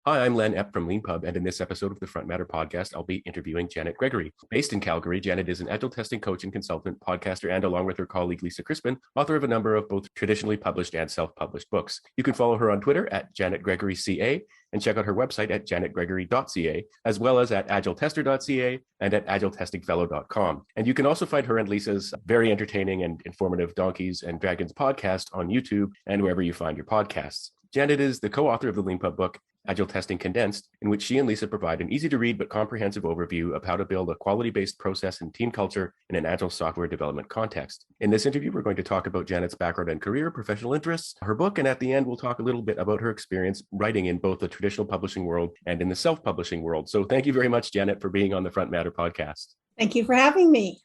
Hi, I'm Len Epp from LeanPub, and in this episode of the Front Matter podcast, I'll be interviewing Janet Gregory. Based in Calgary, Janet is an agile testing coach and consultant, podcaster, and along with her colleague Lisa Crispin, author of a number of both traditionally published and self-published books. You can follow her on Twitter at JanetGregoryCA and check out her website at janetgregory.ca, as well as at agiletester.ca and at agiletestingfellow.com. And you can also find her and Lisa's very entertaining and informative Donkeys and Dragons podcast on YouTube and wherever you find your podcasts. Janet is the co-author of the LeanPub book, Agile Testing Condensed, in which she and Lisa provide an easy-to-read but comprehensive overview of how to build a quality-based process and team culture in an agile software development context. In this interview, we're going to talk about Janet's background and career, professional interests, her book, and at the end, we'll talk a little bit about her experience writing in both the traditional publishing world and in the self-publishing world. So thank you very much, Janet, for being on the Front Matter podcast. Thank you for having me.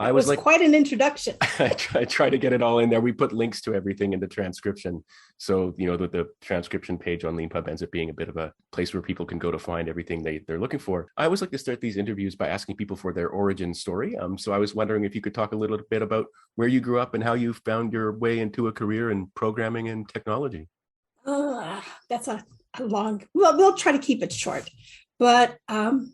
It was quite an introduction. I try to get it all in there. We put links to everything in the transcription. So, the transcription page on LeanPub ends up being a bit of a place where people can go to find everything they're looking for. I always like to start these interviews by asking people for their origin story. So I was wondering if you could talk a little bit about where you grew up and how you found your way into a career in programming and technology. That's a long, we'll try to keep it short. But I've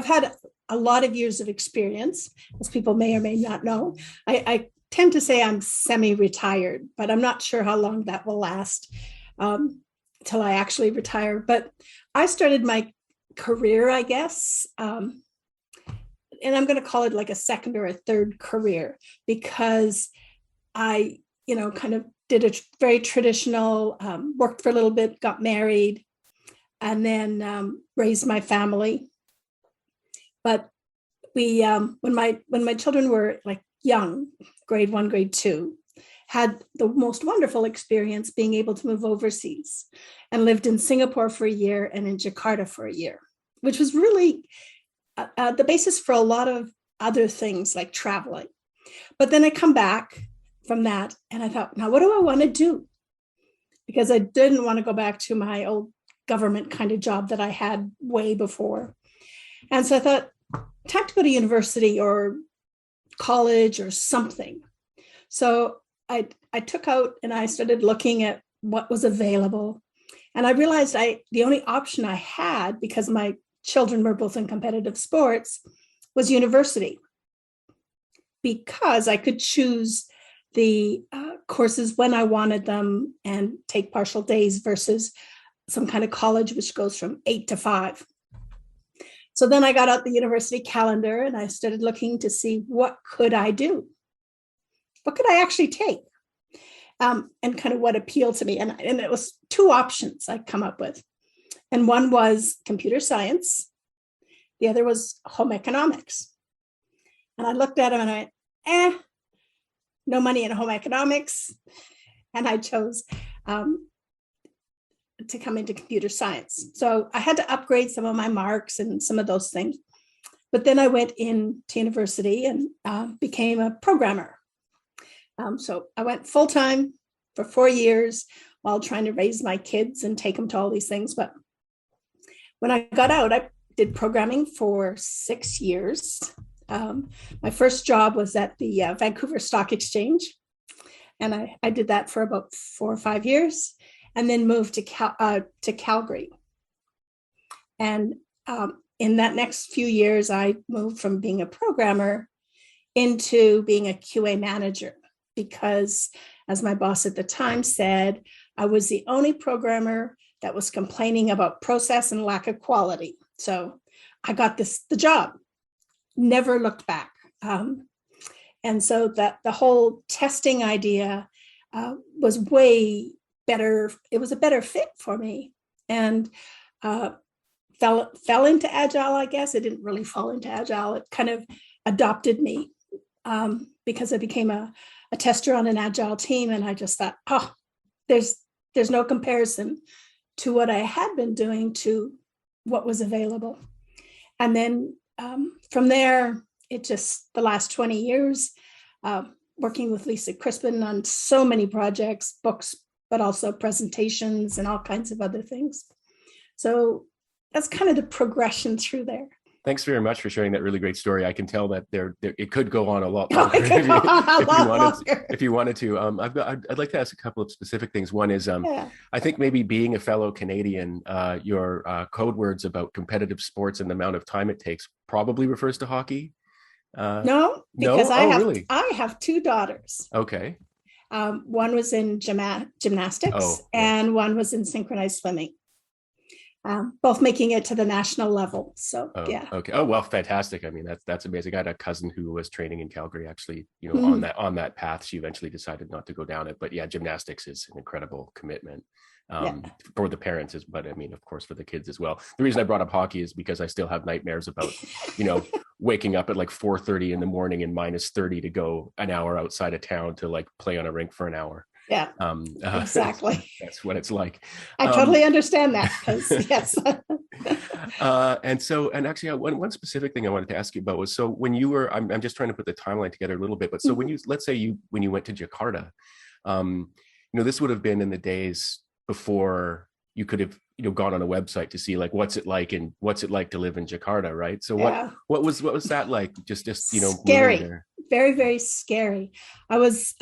had a lot of years of experience, as people may or may not know. I tend to say I'm semi-retired, but I'm not sure how long that will last till I actually retire. But I started my career, I guess, and I'm going to call it like a second or a third career, because I, kind of did a very traditional, worked for a little bit, got married, and then raised my family. But we, when my children were like young, grade 1, grade 2, had the most wonderful experience being able to move overseas, and lived in Singapore for a year and in Jakarta for a year, which was really the basis for a lot of other things like traveling. But then I come back from that and I thought, now what do I want to do? Because I didn't want to go back to my old government kind of job that I had way before. And so I thought, time to go to university or college or something. So I took out and I started looking at what was available. And I realized the only option I had, because my children were both in competitive sports, was university. Because I could choose the courses when I wanted them and take partial days versus some kind of college, which goes from 8 to 5. So then I got out the university calendar and I started looking to see what could I do? What could I actually take? And kind of what appealed to me. And it was 2 options I'd come up with. And one was computer science. The other was home economics. And I looked at them and I went, no money in home economics. And I chose to come into computer science. So I had to upgrade some of my marks and some of those things. But then I went into university and became a programmer. So I went full-time for 4 years while trying to raise my kids and take them to all these things. But when I got out, I did programming for 6 years. My first job was at the Vancouver Stock Exchange. And I did that for about 4 or 5 years. And then moved to Calgary. And in that next few years, I moved from being a programmer into being a QA manager, because, as my boss at the time said, I was the only programmer that was complaining about process and lack of quality. So I got the job, never looked back. And so that the whole testing idea was way better. It was a better fit for me, and fell into Agile, I guess. It didn't really fall into Agile. It kind of adopted me because I became a tester on an Agile team. And I just thought, there's no comparison to what I had been doing to what was available. And then from there, it just, the last 20 years, working with Lisa Crispin on so many projects, books, but also presentations and all kinds of other things. So that's kind of the progression through there. Thanks very much for sharing that really great story. I can tell that it could go on a lot Oh, longer it could go on a lot longer. if you wanted to. I'd like to ask a couple of specific things. One is, Yeah. I think maybe being a fellow Canadian, your code words about competitive sports and the amount of time it takes probably refers to hockey. No, because No? Oh, really? I have two daughters. Okay. One was in gymnastics Oh, yeah. and one was in synchronized swimming. Both making it to the national level. So Oh, yeah. okay. Oh, well, fantastic. I mean, that's amazing. I had a cousin who was training in Calgary, actually, Mhm. on that path. She eventually decided not to go down it. But yeah, gymnastics is an incredible commitment Yeah. for the parents, but I mean, of course, for the kids as well. The reason I brought up hockey is because I still have nightmares about, waking up at like 4:30 in the morning and -30 to go an hour outside of town to like play on a rink for an hour. Yeah, exactly. That's what it's like. I totally understand that because yes. And actually, one specific thing I wanted to ask you about was, so when you were, I'm just trying to put the timeline together a little bit, but so when let's say when you went to Jakarta, this would have been in the days before you could have, gone on a website to see like what's it like to live in Jakarta, right? So Yeah. what was that like? Just Scary, moving there? very, very scary. I was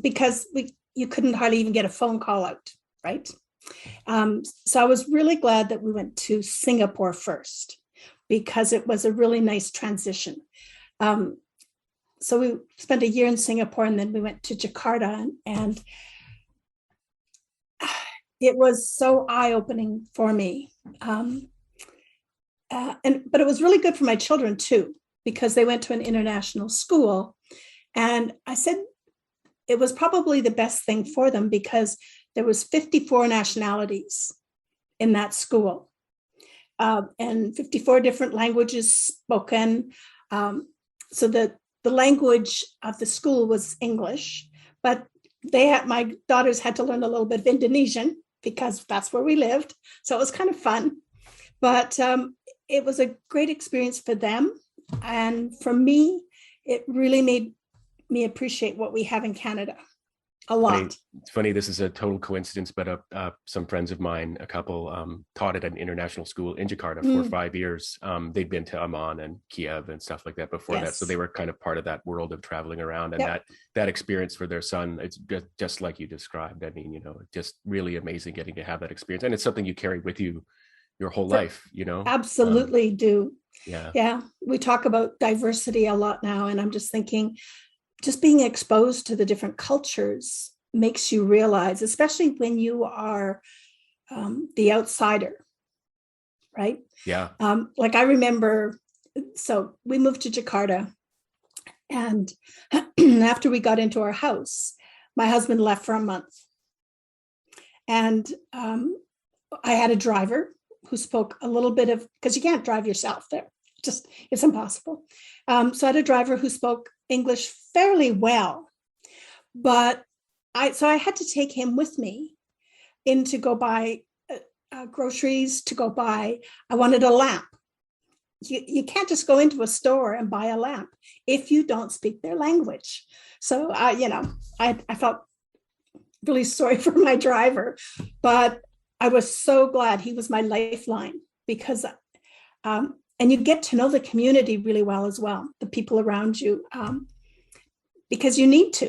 because you couldn't hardly even get a phone call out, right? So I was really glad that we went to Singapore first because it was a really nice transition. So we spent a year in Singapore and then we went to Jakarta, and it was so eye-opening for me. But it was really good for my children too, because they went to an international school. And I said it was probably the best thing for them because there was 54 nationalities in that school, and 54 different languages spoken. So the language of the school was English, but my daughters had to learn a little bit of Indonesian because that's where we lived. So it was kind of fun, but it was a great experience for them. And for me, it really made me appreciate what we have in Canada a lot. It's funny. This is a total coincidence, but some friends of mine, a couple, taught at an international school in Jakarta for 5 years. They'd been to Amman and Kiev and stuff like that before that, so they were kind of part of that world of traveling around. And that experience for their son, it's just like you described. I mean, just really amazing getting to have that experience, and it's something you carry with you your whole life. Absolutely do. Yeah. We talk about diversity a lot now, and I'm just thinking, just being exposed to the different cultures makes you realize, especially when you are the outsider, right? Yeah. Like I remember, so we moved to Jakarta, and after we got into our house, my husband left for a month. And I had a driver who spoke a little bit of, because you can't drive yourself there. It's impossible. So I had a driver who spoke English fairly well, but I had to take him with me in to go buy groceries, I wanted a lamp. You can't just go into a store and buy a lamp if you don't speak their language. So, I felt really sorry for my driver, but I was so glad he was my lifeline because, and you get to know the community really well as well, the people around you, because you need to.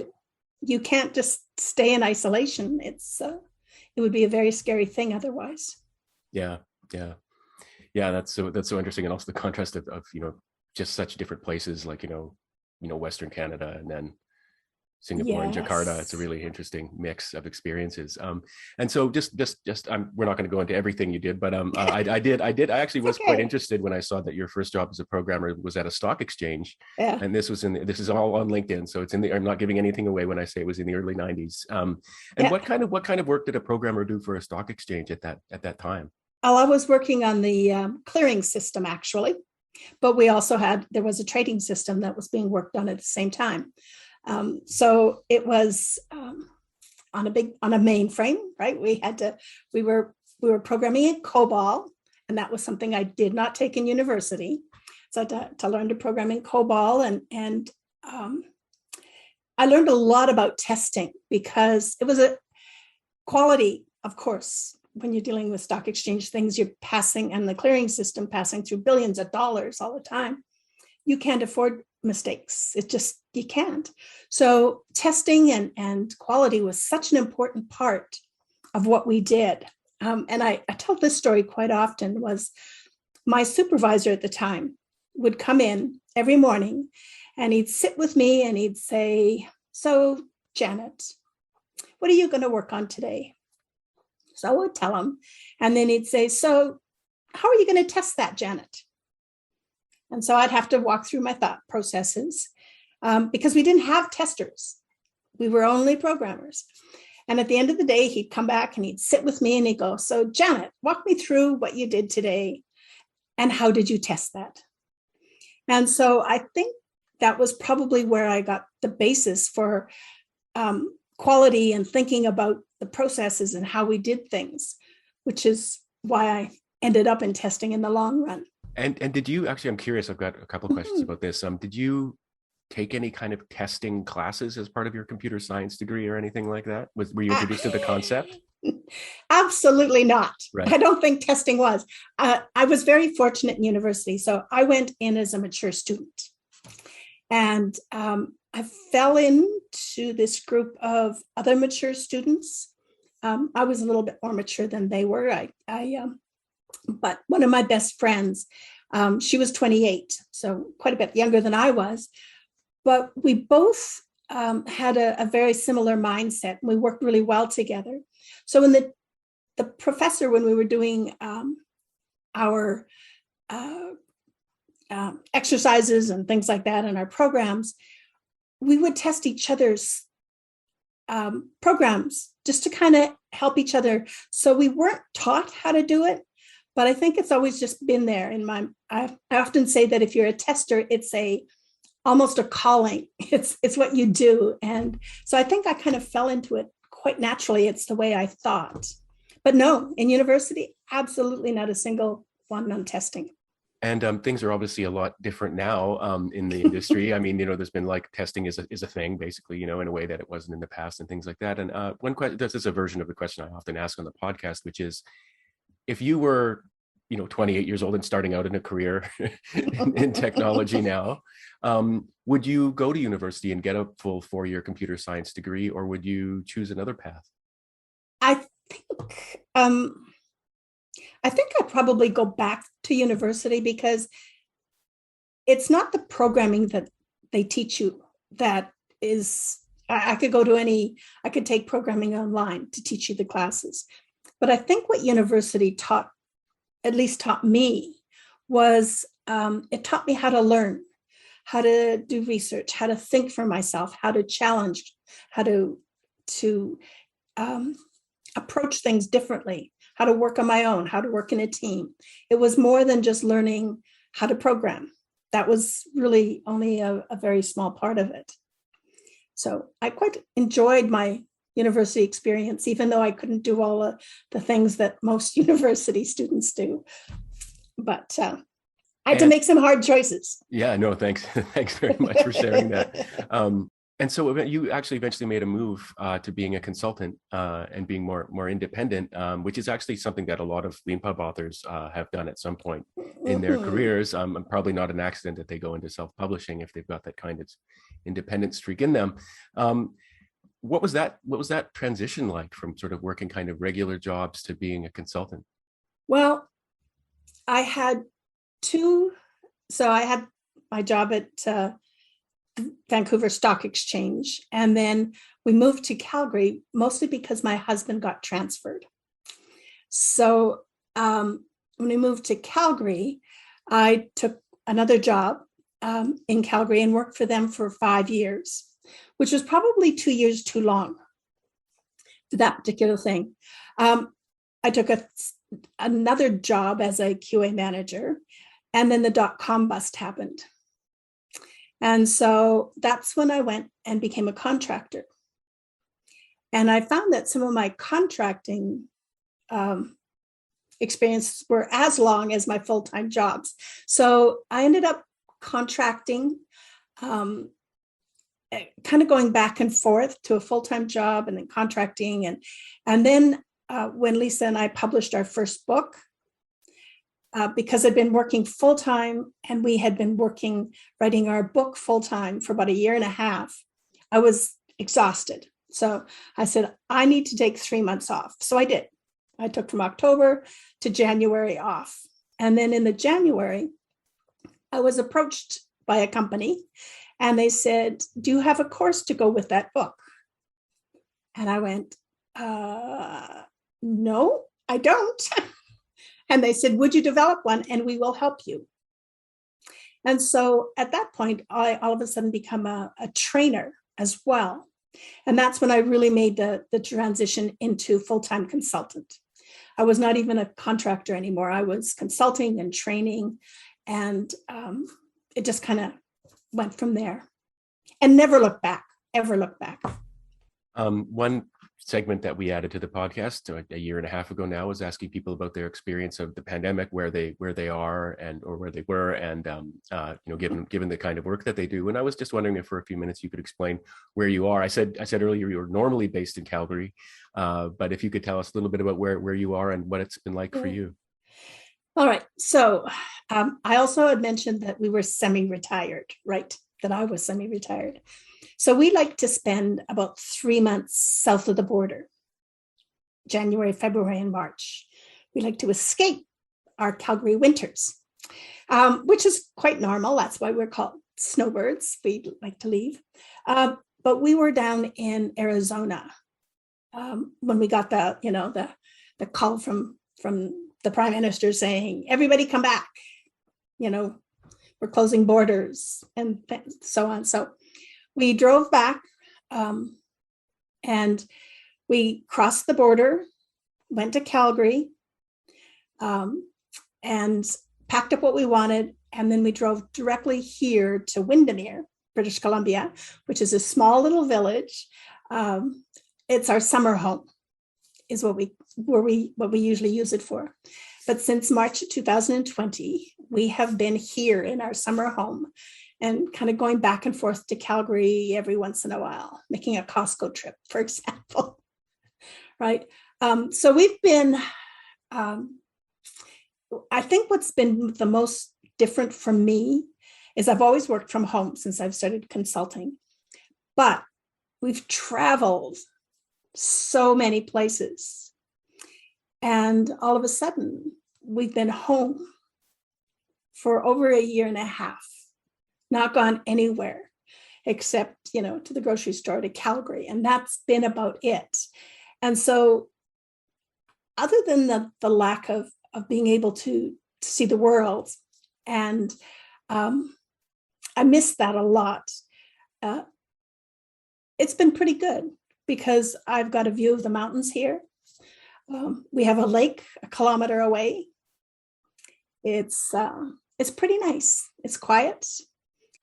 You can't just stay in isolation. It would be a very scary thing otherwise. Yeah. That's so interesting, and also the contrast of just such different places, like Western Canada and then Singapore and Jakarta. It's a really interesting mix of experiences. And so just we're not going to go into everything you did, but I actually was quite interested when I saw that your first job as a programmer was at a stock exchange. Yeah. And this is all on LinkedIn, so I'm not giving anything away when I say it was in the early 90s. What kind of work did a programmer do for a stock exchange at that time? I was working on the clearing system actually, but we also there was a trading system that was being worked on at the same time. So it was on a mainframe, right? We were programming in COBOL, and that was something I did not take in university. So to learn to program in COBOL, and I learned a lot about testing because it was a quality, of course, when you're dealing with stock exchange things, you're passing and the clearing system passing through billions of dollars all the time. You can't afford mistakes. You can't. So testing and quality was such an important part of what we did. And I tell this story quite often. Was my supervisor at the time would come in every morning and he'd sit with me and he'd say, "So, Janet, what are you going to work on today?" So I would tell him, and then he'd say, "So how are you going to test that, Janet?" And so I'd have to walk through my thought processes because we didn't have testers. We were only programmers. And at the end of the day, he'd come back and he'd sit with me and he'd go, "So, Janet, walk me through what you did today and how did you test that?" And so I think that was probably where I got the basis for quality and thinking about the processes and how we did things, which is why I ended up in testing in the long run. And did you actually, I'm curious, I've got a couple of questions about this. Did you take any kind of testing classes as part of your computer science degree or anything like that? Were you introduced to the concept? Absolutely not. Right. I don't think testing was. I was very fortunate in university. So I went in as a mature student. And I fell into this group of other mature students. I was a little bit more mature than they were. But one of my best friends, she was 28, so quite a bit younger than I was. But we both had a very similar mindset. We worked really well together. So when the professor, when we were doing our exercises and things like that in our programs, we would test each other's programs just to kind of help each other. So we weren't taught how to do it, but I think it's always just been there in my. I often say that if you're a tester, it's almost a calling. It's what you do, and so I think I kind of fell into it quite naturally. It's the way I thought. But no, in university, absolutely not a single one on testing. And things are obviously a lot different now in the industry. I mean, there's been like testing is a thing, basically, in a way that it wasn't in the past and things like that. And one question, this is a version of the question I often ask on the podcast, which is, if you were, 28 years old and starting out in a career in technology now, would you go to university and get a full 4-year computer science degree, or would you choose another path? I think I'd probably go back to university because it's not the programming that they teach you that is. I could take programming online to teach you the classes. But I think what university taught me, was it taught me how to learn, how to do research, how to think for myself, how to challenge, how to approach things differently, how to work on my own, how to work in a team. It was more than just learning how to program. That was really only a very small part of it. So I quite enjoyed my university experience, even though I couldn't do all of the things that most university students do. But I had to make some hard choices. Yeah, no, thanks. Thanks very much for sharing that. And so you actually eventually made a move to being a consultant and being more independent, which is actually something that a lot of Leanpub authors have done at some point in their careers. Probably not an accident that they go into self-publishing if they've got that kind of independent streak in them. What was that transition like from sort of working kind of regular jobs to being a consultant? Well, I had two. So I had my job at Vancouver Stock Exchange. And then we moved to Calgary, mostly because my husband got transferred. So when we moved to Calgary, I took another job in Calgary and worked for them for 5 years, which was probably 2 years too long for that particular thing. I took another job as a QA manager, and then the .com bust happened. And so that's when I went and became a contractor. And I found that some of my contracting experiences were as long as my full-time jobs. So I ended up contracting, kind of going back and forth to a full-time job and then contracting. And then when Lisa and I published our first book, because I'd been working full time and we had been writing our book full time for about a year and a half, I was exhausted. So I said, I need to take 3 months off. So I did. I took from October to January off. And then in the January, I was approached by a company and they said, do you have a course to go with that book? And I went, no, I don't. And they said, would you develop one and we will help you? And so at that point, I all of a sudden become a trainer as well. And that's when I really made the transition into full-time consultant. I was not even a contractor anymore. I was consulting and training, and it just kind of went from there and never looked back, ever looked back. One segment that we added to the podcast a year and a half ago now was asking people about their experience of the pandemic, where they are and or where they were, and given the kind of work that they do. And I was just wondering if for a few minutes you could explain where you are. I said earlier you were normally based in Calgary, but if you could tell us a little bit about where you are and what it's been like for you. All right. So I also had mentioned that we were semi-retired, right? That I was semi-retired. So we like to spend about 3 months south of the border, January, February, and March. We like to escape our Calgary winters, which is quite normal. That's why we're called snowbirds. We like to leave. But we were down in Arizona when we got the call from the Prime Minister saying, everybody come back. We're closing borders and so on. So we drove back and we crossed the border, went to Calgary, and packed up what we wanted. And then we drove directly here to Windermere, British Columbia, which is a small little village. It's our summer home, is what we usually use it for. But since March 2020, we have been here in our summer home and kind of going back and forth to Calgary every once in a while, making a Costco trip, for example, right? So we've been, I think what's been the most different for me is I've always worked from home since I've started consulting, but we've traveled so many places. And all of a sudden, we've been home for over a year and a half, not gone anywhere except, to the grocery store, to Calgary. And that's been about it. And so other than the lack of being able to see the world, and I miss that a lot, it's been pretty good because I've got a view of the mountains here. We have a lake a kilometer away. It's pretty nice. It's quiet.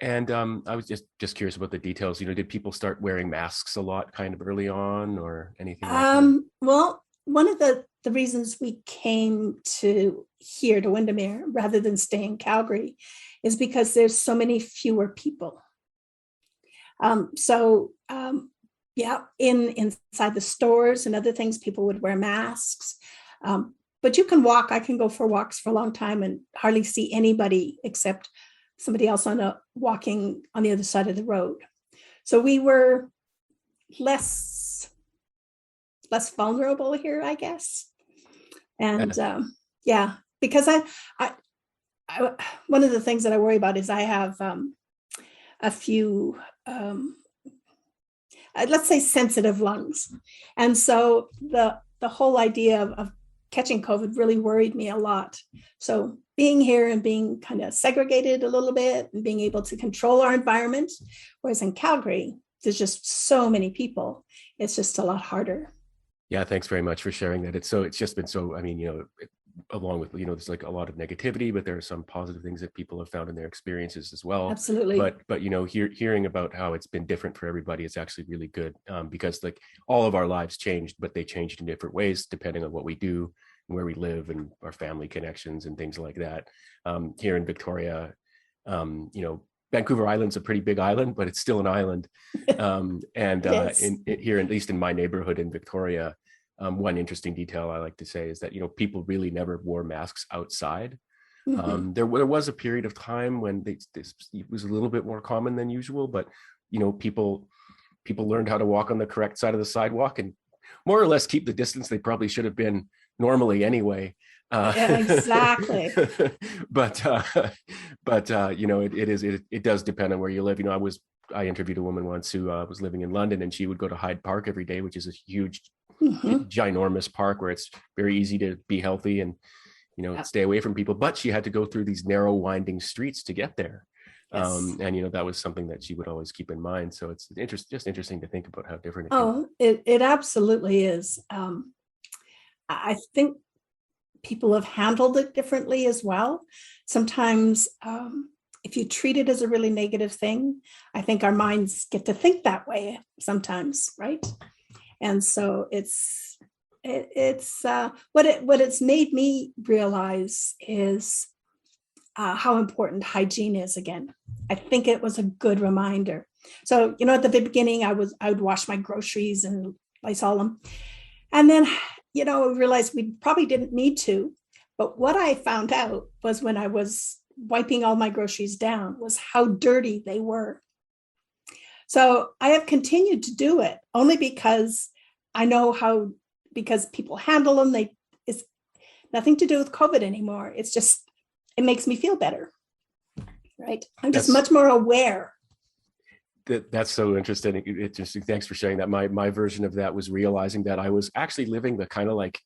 And I was just curious about the details. Did people start wearing masks a lot kind of early on or anything like that? Well, one of the reasons we came to here to Windermere rather than stay in Calgary is because there's so many fewer people. Inside the stores and other things, people would wear masks. But you can walk. I can go for walks for a long time and hardly see anybody except somebody else walking on the other side of the road. So we were less vulnerable here, I guess. And because I one of the things that I worry about is I have a few let's say sensitive lungs. And so the whole idea of catching COVID really worried me a lot. So being here and being kind of segregated a little bit and being able to control our environment, whereas in Calgary, there's just so many people, it's just a lot harder. Yeah, thanks very much for sharing that. It's just been so, along with, there's like a lot of negativity, but there are some positive things that people have found in their experiences as well. Absolutely. But hearing about how it's been different for everybody is actually really good, because like all of our lives changed, but they changed in different ways depending on what we do and where we live and our family connections and things like that. Here in Victoria, Vancouver Island's a pretty big island, but it's still an island. Here, at least in my neighborhood in Victoria, One interesting detail I like to say is that, people really never wore masks outside. There was a period of time when this was a little bit more common than usual, but people learned how to walk on the correct side of the sidewalk and more or less keep the distance they probably should have been normally anyway. Exactly. It does depend on where you live. I interviewed a woman once who was living in London, and she would go to Hyde Park every day, which is a huge, ginormous park where it's very easy to be healthy and stay away from people. But she had to go through these narrow, winding streets to get there. Yes. And that was something that she would always keep in mind. So it's just interesting to think about how different it absolutely is. I think people have handled it differently as well. Sometimes if you treat it as a really negative thing, I think our minds get to think that way sometimes, right? And so it's what it's made me realize is how important hygiene is again. I think it was a good reminder. So, at the beginning, I would wash my groceries and Lysol them. And then, we realized we probably didn't need to. But what I found out was when I was wiping all my groceries down was how dirty they were. So I have continued to do it only because I know because people handle them. It's nothing to do with COVID anymore. It's just, it makes me feel better, right? I'm just much more aware. That's so interesting. Thanks for sharing that. My version of that was realizing that I was actually living the kind of like,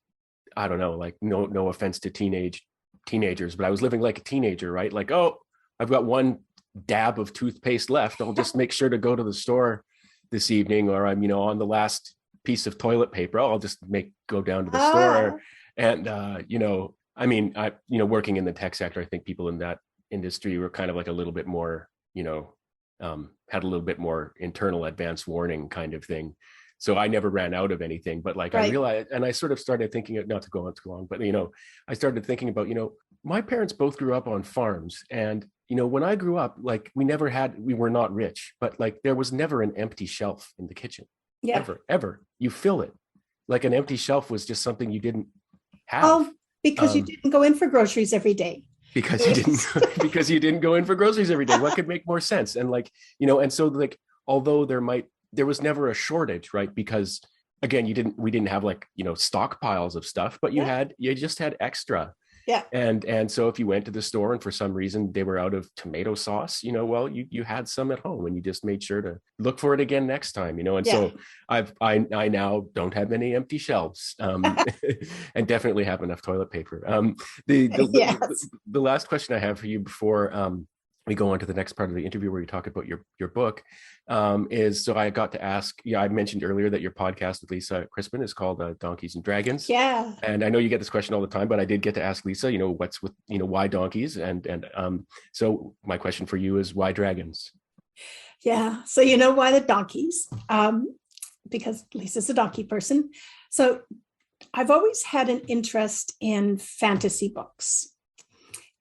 I don't know, like no offense to teenagers, but I was living like a teenager, right? Like, oh, I've got one dab of toothpaste left. I'll just make sure to go to the store this evening, or I'm, on the last piece of toilet paper. I'll just go down to the store. And, working in the tech sector, I think people in that industry were kind of like a little bit more, had a little bit more internal advance warning kind of thing. So I never ran out of anything, but right. I realized, and I sort of started thinking, not to go on too long, but, I started thinking about, my parents both grew up on farms, and, when I grew up, like we were not rich, but like there was never an empty shelf in the kitchen. Yeah. Ever. You fill it. Like an empty shelf was just something you didn't have. Oh, because you didn't go in for groceries every day. Because you didn't go in for groceries every day. What could make more sense? And and so like, although there was never a shortage, right? Because again, we didn't have stockpiles of stuff, but you just had extra. Yeah. And so if you went to the store and for some reason they were out of tomato sauce, you had some at home and you just made sure to look for it again next time, and so I now don't have any empty shelves, and definitely have enough toilet paper. The last question I have for you before we go on to the next part of the interview where you talk about your book, is, so I got to ask, I mentioned earlier that your podcast with Lisa Crispin is called Donkeys and Dragons. Yeah. And I know you get this question all the time, but I did get to ask Lisa, what's with, why donkeys? And so my question for you is, why dragons? Yeah. So, why the donkeys? Because Lisa's a donkey person. So I've always had an interest in fantasy books.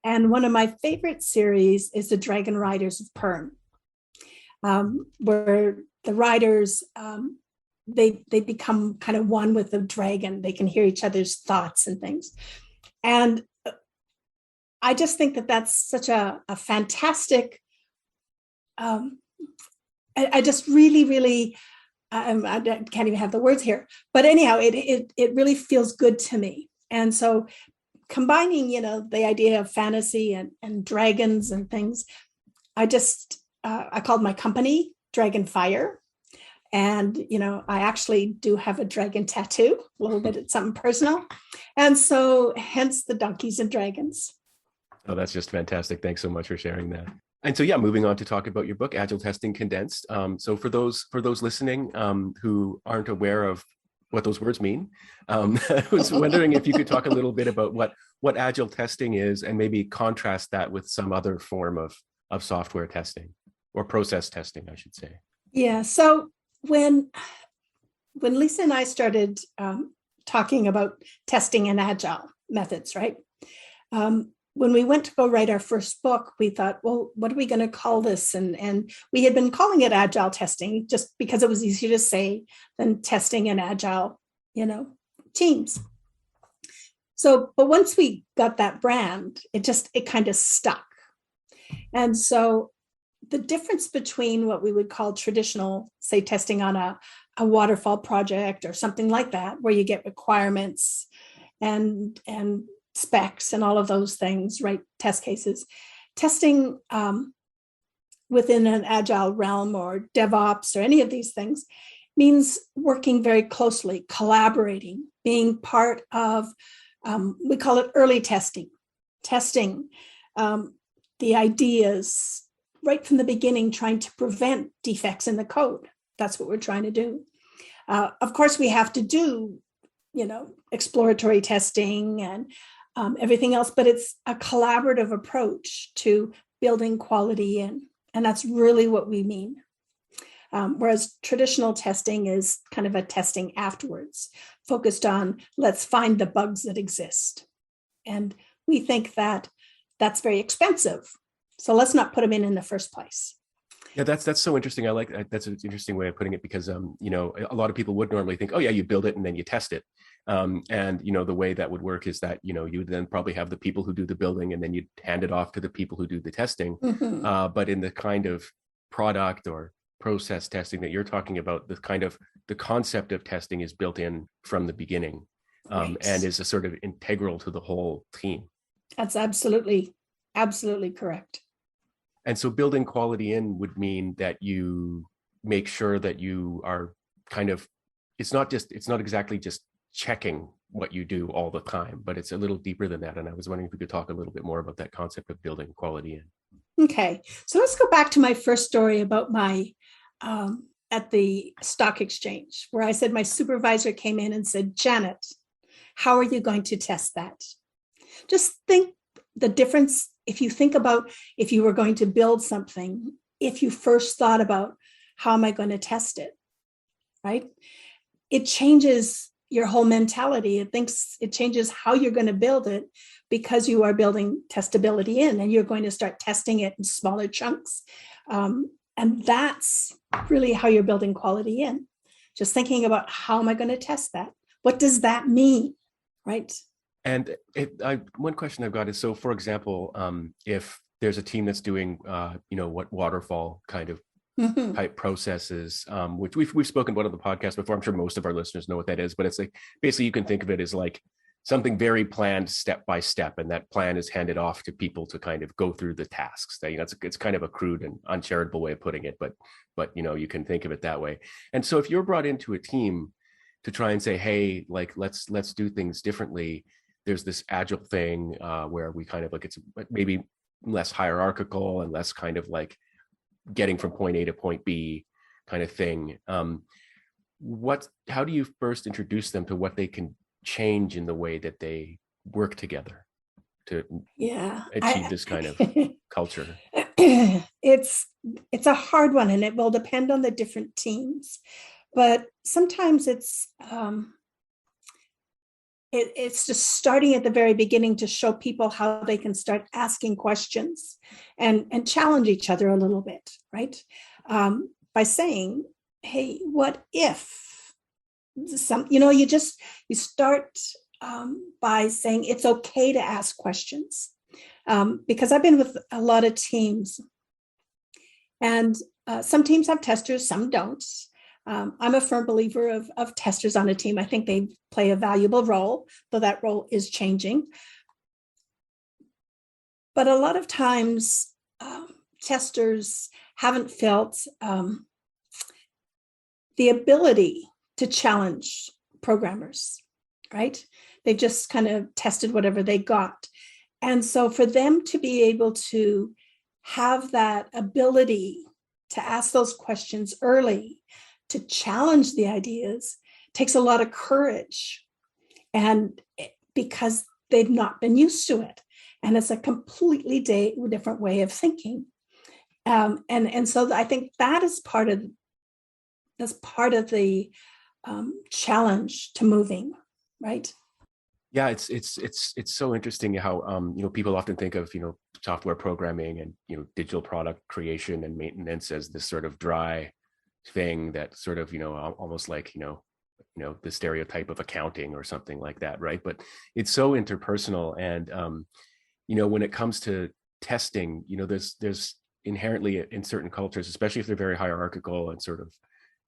And one of my favorite series is the Dragon Riders of Pern, where the riders, they become kind of one with the dragon. They can hear each other's thoughts and things. And I just think that that's such a fantastic, I just really, really, I can't even have the words here. But anyhow, it really feels good to me. And so combining, the idea of fantasy and dragons and things, I called my company Dragon Fire. And, I actually do have a dragon tattoo, a little bit, it's something personal. And so hence the donkeys and dragons. Oh, that's just fantastic. Thanks so much for sharing that. And so, moving on to talk about your book, Agile Testing Condensed. So for those listening who aren't aware of what those words mean, I was wondering if you could talk a little bit about what Agile testing is, and maybe contrast that with some other form of software testing or process testing, I should say. Yeah. So when Lisa and I started talking about testing and Agile methods, right? When we went to go write our first book, we thought, well, what are we going to call this? And we had been calling it Agile testing just because it was easier to say than testing and Agile, teams. So, but once we got that brand, it kind of stuck. And so the difference between what we would call traditional, say, testing on a waterfall project or something like that, where you get requirements and specs and all of those things, right? Test cases, testing within an agile realm or DevOps or any of these things means working very closely, collaborating, being part of, we call it early testing the ideas right from the beginning, trying to prevent defects in the code. That's what we're trying to do. Of course, we have to do, exploratory testing and everything else, but it's a collaborative approach to building quality in. And that's really what we mean. Whereas traditional testing is kind of a testing afterwards, focused on let's find the bugs that exist. And we think that that's very expensive. So let's not put them in the first place. Yeah, that's so interesting. I like that. That's an interesting way of putting it because, a lot of people would normally think, oh yeah, you build it and then you test it. And, the way that would work is that, you would then probably have the people who do the building and then you'd hand it off to the people who do the testing. Mm-hmm. But in the kind of product or process testing that you're talking about, the concept of testing is built in from the beginning, right, and is a sort of integral to the whole team. That's absolutely correct. And so building quality in would mean that you make sure that you are it's not exactly just checking what you do all the time, but it's a little deeper than that. And I was wondering if we could talk a little bit more about that concept of building quality in. Okay. So let's go back to my first story about my, at the stock exchange, where I said my supervisor came in and said, Janet, how are you going to test that? Just think the difference. If you think about if you were going to build something, if you first thought about how am I going to test it, right? It changes your whole mentality. It changes how you're going to build it because you are building testability in and you're going to start testing it in smaller chunks. And that's really how you're building quality in. Just thinking about how am I going to test that? What does that mean, right? And one question I've got is, so for example, if there's a team that's doing, what waterfall kind of type processes, which we've spoken about on the podcast before. I'm sure most of our listeners know what that is, but it's like, basically you can think of it as like something very planned step by step. And that plan is handed off to people to kind of go through the tasks. It's kind of a crude and uncharitable way of putting it, but you can think of it that way. And so if you're brought into a team to try and say, hey, like, let's do things differently, there's this agile thing where we kind of like, it's maybe less hierarchical and less kind of like getting from point A to point B kind of thing. How do you first introduce them to what they can change in the way that they work together to achieve this kind of culture? It's a hard one, and it will depend on the different teams. But sometimes it's just starting at the very beginning to show people how they can start asking questions and challenge each other a little bit, right? By saying, hey, what if you start by saying it's okay to ask questions. Because I've been with a lot of teams, and some teams have testers, some don't. I'm a firm believer of testers on a team. I think they play a valuable role, though that role is changing. But a lot of times, testers haven't felt the ability to challenge programmers, right? They just kind of tested whatever they got. And so for them to be able to have that ability to ask those questions early, to challenge the ideas, takes a lot of courage, and because they've not been used to it, and it's a completely different way of thinking, and so I think that is part of the challenge to moving, right? Yeah, it's so interesting how people often think of software programming and digital product creation and maintenance as this sort of dry thing that sort of almost like the stereotype of accounting or something like that, right? But it's so interpersonal. And when it comes to testing, there's inherently in certain cultures, especially if they're very hierarchical and sort of,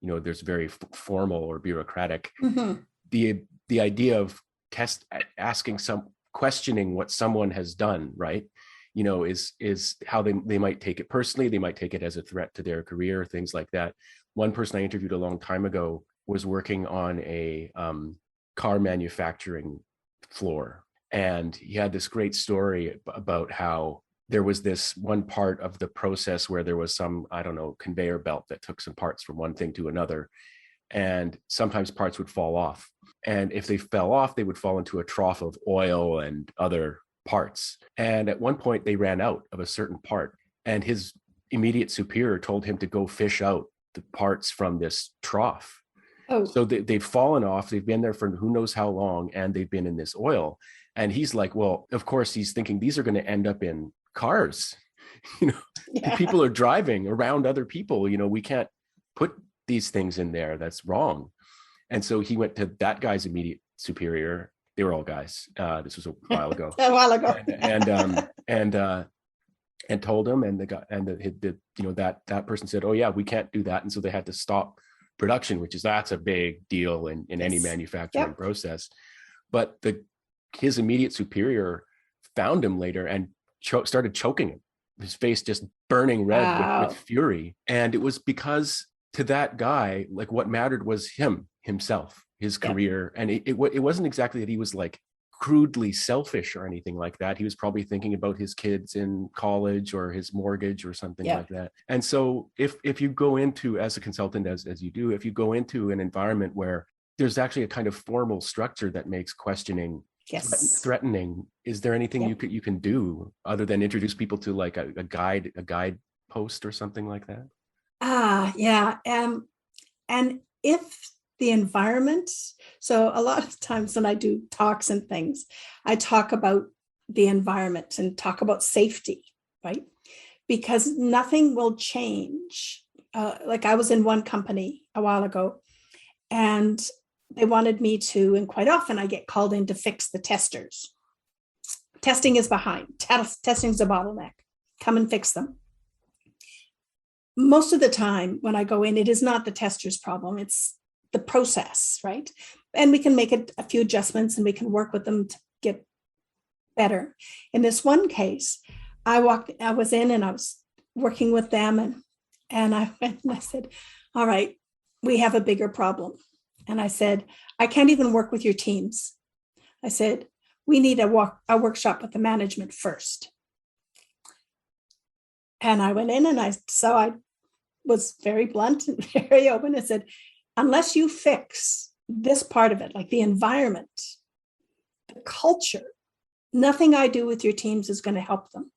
there's very formal or bureaucratic, Mhm. the idea of questioning what someone has done, right? Is how they might take it personally. They might take it as a threat to their career, things like that. One person I interviewed a long time ago was working on a car manufacturing floor. And he had this great story about how there was this one part of the process where there was some, I don't know, conveyor belt that took some parts from one thing to another. And sometimes parts would fall off. And if they fell off, they would fall into a trough of oil and other parts. And at one point, they ran out of a certain part. And his immediate superior told him to go fish out the parts from this trough. Oh, So they've fallen off. They've been there for who knows how long, and they've been in this oil. And he's like, well, of course, he's thinking these are going to end up in cars. yeah. People are driving around other people. We can't put these things in there. That's wrong. And so he went to that guy's immediate superior. They were all guys. This was a while ago. A while ago. And told him, and the guy and that person said, oh yeah, we can't do that. And so they had to stop production, that's a big deal in any manufacturing process. But his immediate superior found him later and started choking him, his face just burning red with fury. And it was because to that guy, like, what mattered was himself, his career. And it wasn't exactly that he was like crudely selfish or anything like that. He was probably thinking about his kids in college or his mortgage or something like that. And so if you go into, as a consultant, as you do, if you go into an environment where there's actually a kind of formal structure that makes questioning threatening, is there anything you can do other than introduce people to like a guide post or something like that? And if the environment, so a lot of times when I do talks and things, I talk about the environment and talk about safety, right? Because nothing will change. Like I was in one company a while ago, and they wanted me to, and quite often I get called in to fix the testers. Testing is behind. Testing is a bottleneck. Come and fix them. Most of the time when I go in, it is not the tester's problem. It's the process, right? And we can make a few adjustments and we can work with them to get better. In this one case, I was in and I was working with them, and I went and I said, all right, we have a bigger problem. And I said, I can't even work with your teams. I said, we need a workshop with the management first. And I went in and I was very blunt and very open. I said, unless you fix this part of it, like the environment, the culture, nothing I do with your teams is going to help them.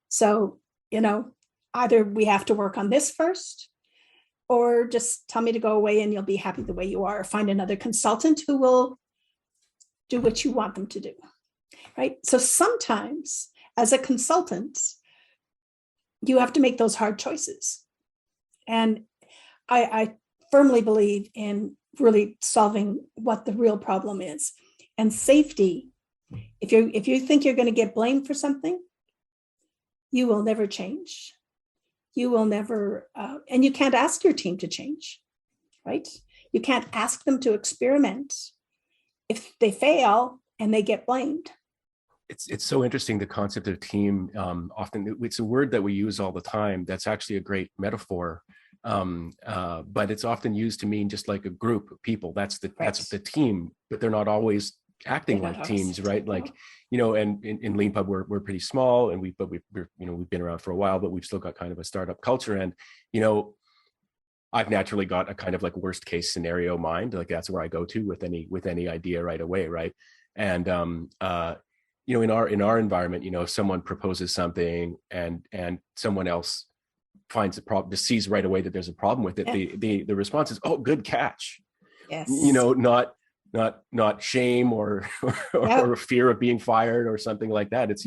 So, either we have to work on this first, or just tell me to go away and you'll be happy the way you are, or find another consultant who will do what you want them to do, right? So sometimes as a consultant, you have to make those hard choices. And I firmly believe in really solving what the real problem is. And safety, if you think you're going to get blamed for something, you will never change. You will never, and you can't ask your team to change, right? You can't ask them to experiment if they fail and they get blamed. It's so interesting, the concept of team. Often it's a word that we use all the time. That's actually a great metaphor, but it's often used to mean just like a group of people. That's the team, but they're not always acting like teams, right? Like, and in Lean Pub we're pretty small, and we've been around for a while, but we've still got kind of a startup culture. And I've naturally got a kind of like worst case scenario mind. Like that's where I go to with any idea right away, right? And in our environment, if someone proposes something and someone else finds a problem, just sees right away that there's a problem with it, the response is, oh, good catch. Yes. Not shame or fear of being fired or something like that. It's,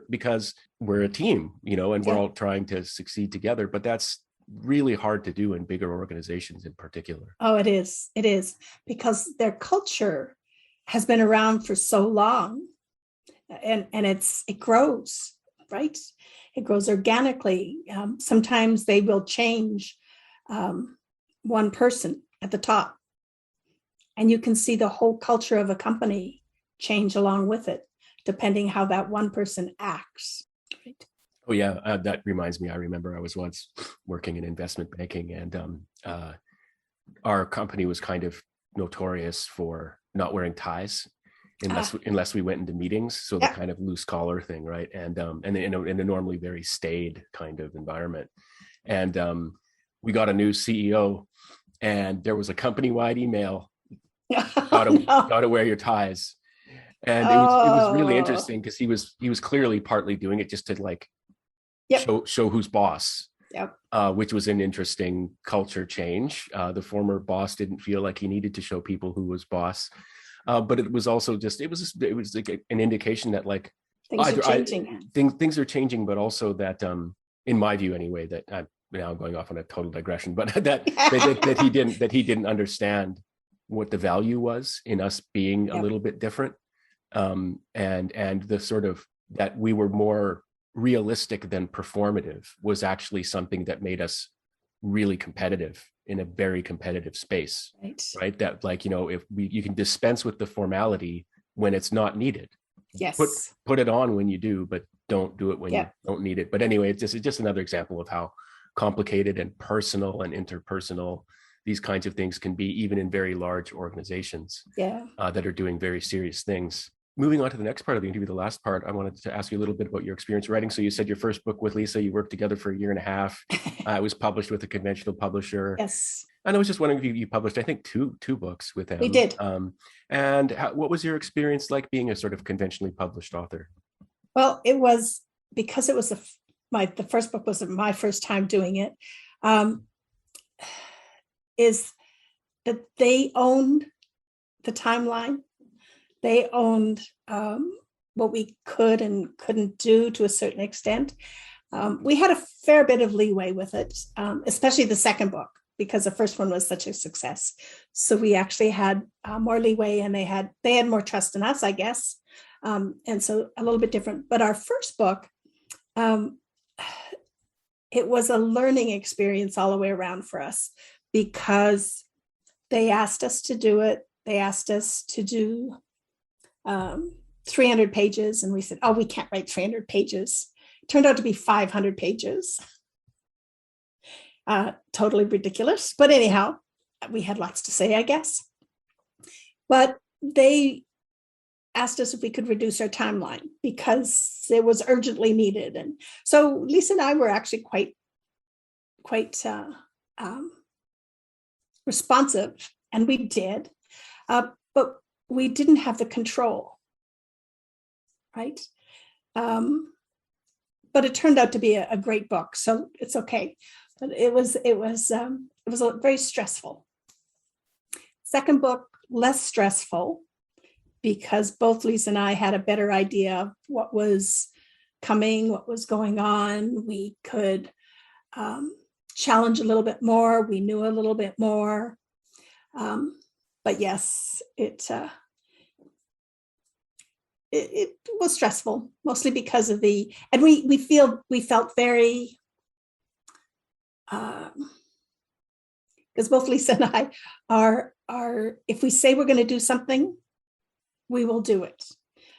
because we're a team, and we're all trying to succeed together. But that's really hard to do in bigger organizations in particular. Oh, it is. It is, because their culture has been around for so long, and it grows, right? It grows organically. Sometimes they will change one person at the top, and you can see the whole culture of a company change along with it, depending how that one person acts. Right? Oh yeah, that reminds me. I remember I was once working in investment banking, and our company was kind of notorious for not wearing ties unless we went into meetings. So the kind of loose collar thing, right? And in a normally very staid kind of environment. And we got a new CEO, and there was a company-wide email. Gotta wear your ties. And it was really interesting, because he was clearly partly doing it just to like show who's boss. Which was an interesting culture change. The former boss didn't feel like he needed to show people who was boss, but it was also just it was like an indication that like things are changing. Things are changing, but also that in my view anyway, that now I'm going off on a total digression, but that he didn't understand what the value was in us being a little bit different, and the sort of that we were more realistic than performative was actually something that made us really competitive in a very competitive space, right? That like, if you can dispense with the formality when it's not needed. Yes. Put it on when you do, but don't do it when you don't need it. But anyway, it's just another example of how complicated and personal and interpersonal these kinds of things can be, even in very large organizations that are doing very serious things. Moving on to the next part of the interview, the last part, I wanted to ask you a little bit about your experience writing. So you said your first book with Lisa, you worked together for 1.5 years. It was published with a conventional publisher. Yes. And I was just wondering if you published, I think, two books with them. We did. And what was your experience like being a sort of conventionally published author? Well, it was, because it was the first book was my first time doing it, is that they owned the timeline. They owned what we could and couldn't do to a certain extent. We had a fair bit of leeway with it, especially the second book, because the first one was such a success. So we actually had more leeway, and they had more trust in us, I guess. And so a little bit different. But our first book, it was a learning experience all the way around for us, because they asked us to do it. They asked us to do 300 pages. And we said, oh, we can't write 300 pages. It turned out to be 500 pages. Totally ridiculous. But anyhow, we had lots to say, I guess. But they asked us if we could reduce our timeline, because it was urgently needed. And so Lisa and I were actually quite responsive, and we did. But we didn't have the control, right? But it turned out to be a great book, so it's okay. But it was very stressful. Second book, less stressful, because both Lisa and I had a better idea of what was coming, what was going on. We could challenge a little bit more. We knew a little bit more. But yes, it was stressful, mostly because of and we felt very, because both Lisa and I are, if we say we're going to do something, we will do it.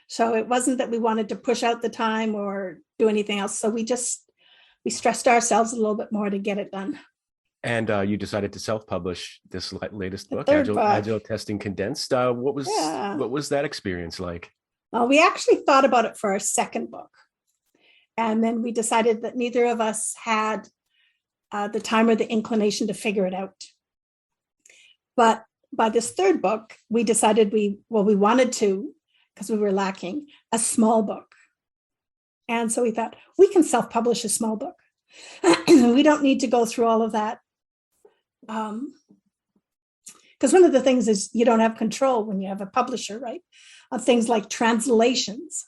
So it wasn't that we wanted to push out the time or do anything else. So we stressed ourselves a little bit more to get it done. And you decided to self-publish this latest book, Agile Testing Condensed. What was that experience like? Well, we actually thought about it for our second book. And then we decided that neither of us had the time or the inclination to figure it out. But by this third book, we decided we wanted to, because we were lacking, a small book. And so we thought, we can self-publish a small book. We don't need to go through all of that. Because one of the things is you don't have control when you have a publisher, right? Of things like translations.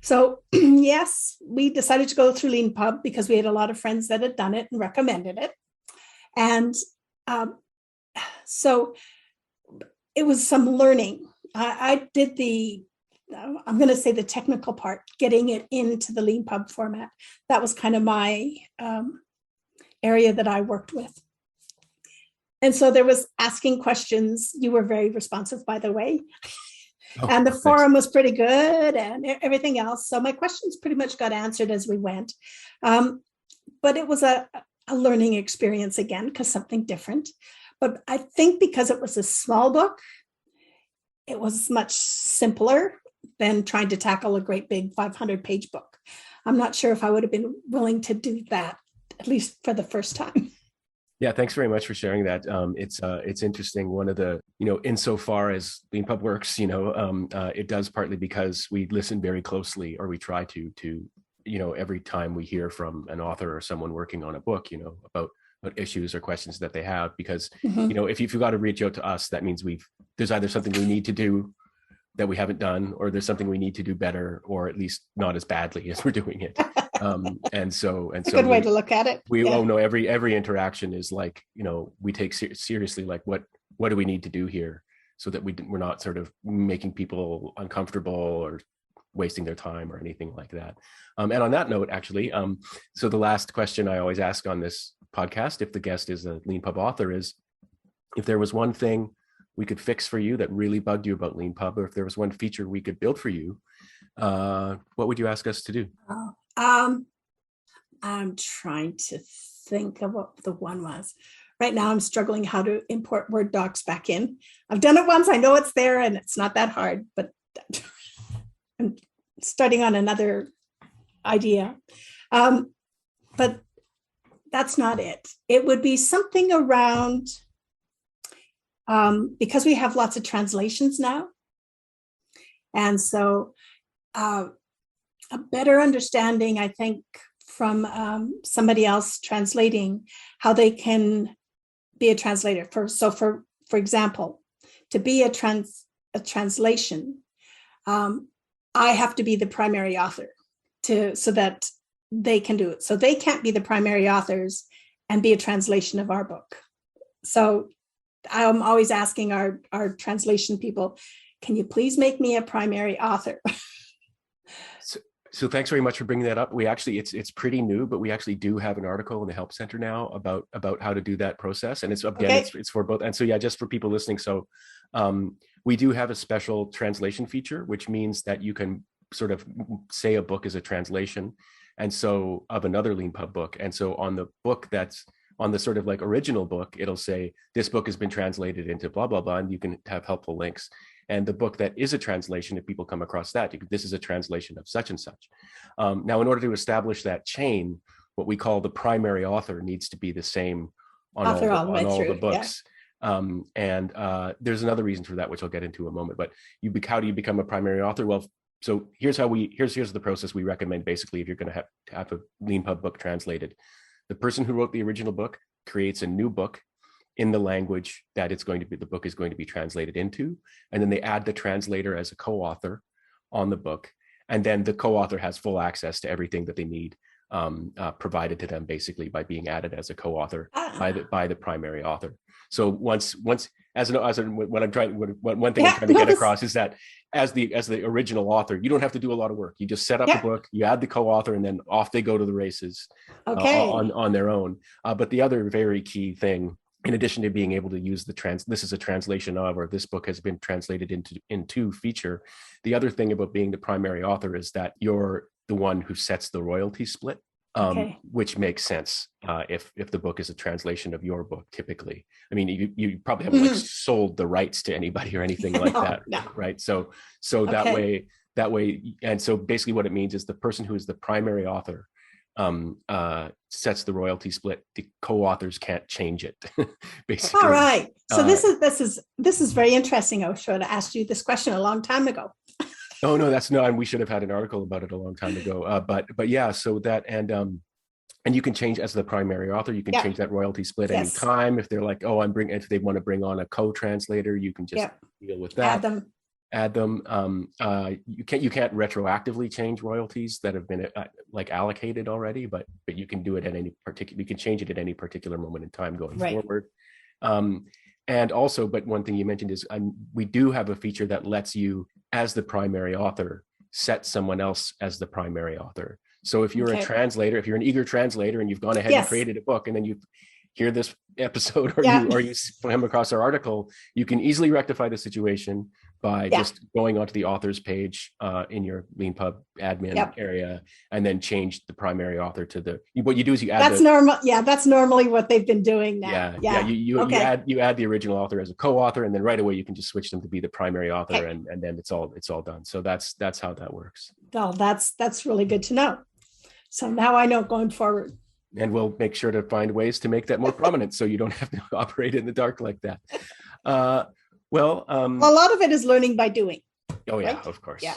So yes, we decided to go through LeanPub because we had a lot of friends that had done it and recommended it. And so it was some learning. I did I'm going to say the technical part, getting it into the Lean Pub format. That was kind of my area that I worked with. And so there was asking questions. You were very responsive, by the way. And the forum was pretty good and everything else. So my questions pretty much got answered as we went. But it was a learning experience again, because something different. But I think because it was a small book, it was much simpler than trying to tackle a great big 500-page book. I'm not sure if I would have been willing to do that, at least for the first time. Yeah, thanks very much for sharing that. It's interesting. One of the, insofar as Lean Pub works, it does partly because we listen very closely, or we try to every time we hear from an author or someone working on a book, about issues or questions that they have, because, if you've got to reach out to us, that means there's either something we need to do that we haven't done, or there's something we need to do better, or at least not as badly as we're doing it. And so a good way to look at it. Every interaction is like, we take seriously, like, what do we need to do here, so that we're not sort of making people uncomfortable or wasting their time or anything like that. And on that note, actually, so the last question I always ask on this podcast, if the guest is a Lean Pub author, is if there was one thing we could fix for you that really bugged you about Lean Pub, or if there was one feature we could build for you, what would you ask us to do? I'm trying to think of what the one was. Right now, I'm struggling how to import Word docs back in. I've done it once. I know it's there and it's not that hard, but I'm starting on another idea. But that's not it. It would be something around, because we have lots of translations now. And so a better understanding, I think, from somebody else translating, how they can be a translator. For example, to be a translation, I have to be the primary author so that they can do it. So they can't be the primary authors and be a translation of our book. So I'm always asking our translation people, can you please make me a primary author? So thanks very much for bringing that up. We actually, it's pretty new, but we actually do have an article in the Help Center now about how to do that process. And it's, again, it's for both. And so, yeah, just for people listening. So we do have a special translation feature, which means that you can sort of say a book is a translation, and so of another Lean Pub book. And so on the book that's on the sort of like original book, it'll say this book has been translated into blah, blah, blah, and you can have helpful links. And the book that is a translation, if people come across that, this is a translation of such and such. Now, in order to establish that chain, what we call the primary author needs to be the same on all the books. Yeah. And there's another reason for that, which I'll get into in a moment. But how do you become a primary author? Well, so here's the process we recommend. Basically, if you're going to have a Lean Pub book translated, the person who wrote the original book creates a new book in the language that the book is going to be translated into. And then they add the translator as a co-author on the book. And then the co-author has full access to everything that they need provided to them, basically, by being added as a co-author by the primary author. So one thing I'm trying to get across is that as the original author, you don't have to do a lot of work. You just set up the book, you add the co-author, and then off they go to the races on their own. But the other very key thing, in addition to being able to use this is a translation of, or this book has been translated into feature, the other thing about being the primary author is that you're the one who sets the royalty split, which makes sense if the book is a translation of your book. Typically, I mean, you probably haven't sold the rights to anybody or anything like that, right? So that way, and so basically what it means is the person who is the primary author sets the royalty split. The co-authors can't change it. Basically. All right. So this is very interesting. I should have asked you this question a long time ago. Oh no, and we should have had an article about it a long time ago. But yeah, so that and you can change as the primary author. You can change that royalty split anytime. If they're like, if they want to bring on a co-translator, you can just deal with that. Add them. add them. You can't retroactively change royalties that have been like allocated already, but you can do it at any particular. You can change it at any particular moment in time going forward. And also, but one thing you mentioned is we do have a feature that lets you, as the primary author, set someone else as the primary author. So if you're a translator, if you're an eager translator and you've gone ahead and created a book, and then you hear this episode or you come across our article, you can easily rectify the situation by just going onto the author's page in your LeanPub admin area, and then change the primary author to what you do is you add normal. Yeah, that's normally what they've been doing now. You add the original author as a co-author, and then right away you can just switch them to be the primary author, and then it's all done. So that's how that works. Well, that's really good to know. So now I know going forward. And we'll make sure to find ways to make that more prominent, so you don't have to operate in the dark like that. A lot of it is learning by doing. Oh yeah, right? Of course. Yeah.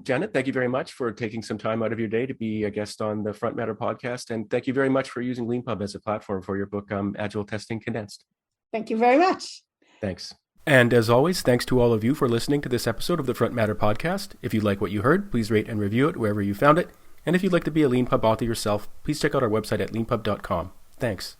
Janet, thank you very much for taking some time out of your day to be a guest on the Front Matter podcast, and thank you very much for using LeanPub as a platform for your book, Agile Testing Condensed. Thank you very much. Thanks. And as always, thanks to all of you for listening to this episode of the Front Matter podcast. If you like what you heard, please rate and review it wherever you found it. And if you'd like to be a LeanPub author yourself, please check out our website at leanpub.com. Thanks.